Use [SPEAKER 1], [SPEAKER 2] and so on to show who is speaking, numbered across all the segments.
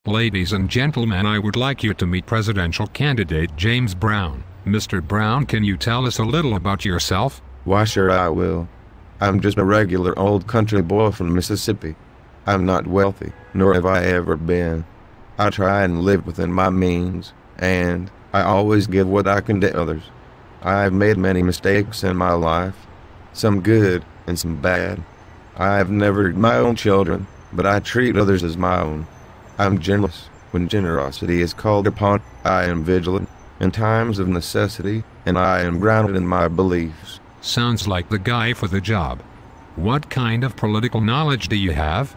[SPEAKER 1] Ladies and gentlemen, I would like you to meet presidential candidate James Brown. Mr. Brown, can you tell us a little about yourself?
[SPEAKER 2] Why, sure I will. I'm just a regular old country boy from Mississippi. I'm not wealthy, nor have I ever been. I try and live within my means, and I always give what I can to others. I have made many mistakes in my life, some good and some bad. I have never had my own children, but I treat others as my own. I'm generous when generosity is called upon. I am vigilant in times of necessity, and I am grounded in my beliefs.
[SPEAKER 1] Sounds like the guy for the job. What kind of political knowledge do you have?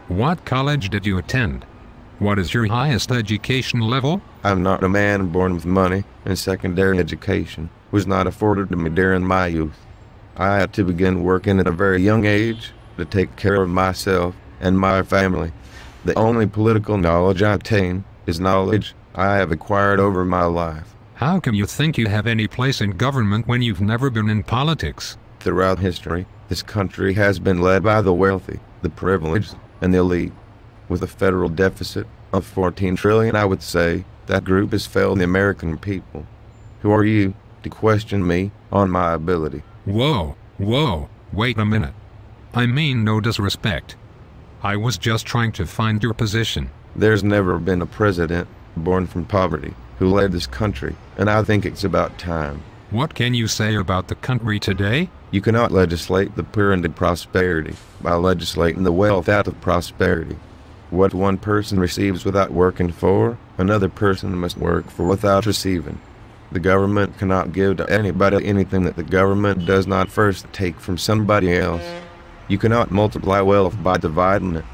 [SPEAKER 1] What college did you attend? What is your highest education level?
[SPEAKER 2] I'm not a man born with money, and secondary education was not afforded to me during my youth. I had to begin working at a very young age to take care of myself and my family. The only political knowledge I attain is knowledge I have acquired over my life.
[SPEAKER 1] How can you think you have any place in government when you've never been in politics?
[SPEAKER 2] Throughout history, this country has been led by the wealthy, the privileged, and the elite. With a federal deficit of $14 trillion, I would say that group has failed the American people. Who are you to question me on my ability?
[SPEAKER 1] Whoa, wait a minute. I mean no disrespect. I was just trying to find your position.
[SPEAKER 2] There's never been a president born from poverty who led this country, and I think it's about time.
[SPEAKER 1] What can you say about the country today?
[SPEAKER 2] You cannot legislate the poor into prosperity by legislating the wealth out of prosperity. What one person receives without working for, another person must work for without receiving. The government cannot give to anybody anything that the government does not first take from somebody else. You cannot multiply wealth by dividing it.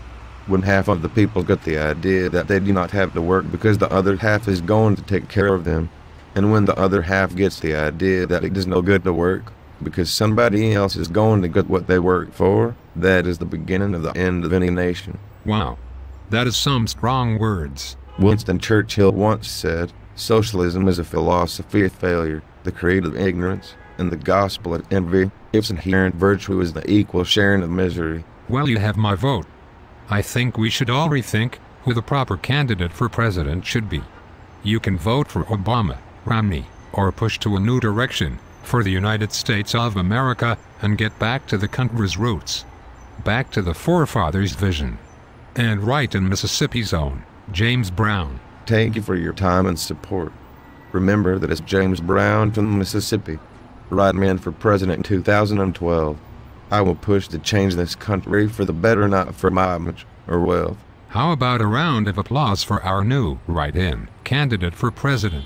[SPEAKER 2] When half of the people get the idea that they do not have to work because the other half is going to take care of them, and when the other half gets the idea that it is no good to work because somebody else is going to get what they work for, that is the beginning of the end of any nation.
[SPEAKER 1] Wow. That is some strong words.
[SPEAKER 2] Winston Churchill once said, "Socialism is a philosophy of failure, the creed of ignorance, and the gospel of envy. Its inherent virtue is the equal sharing of misery."
[SPEAKER 1] Well, you have my vote. I think we should all rethink who the proper candidate for president should be. You can vote for Obama, Romney, or push to a new direction for the United States of America and get back to the country's roots. Back to the forefathers' vision. And right in Mississippi's own, James Brown.
[SPEAKER 2] Thank you for your time and support. Remember that it's James Brown from Mississippi. Right man for president in 2012. I will push to change this country for the better, not for my image or wealth.
[SPEAKER 1] How about a round of applause for our new write-in candidate for president?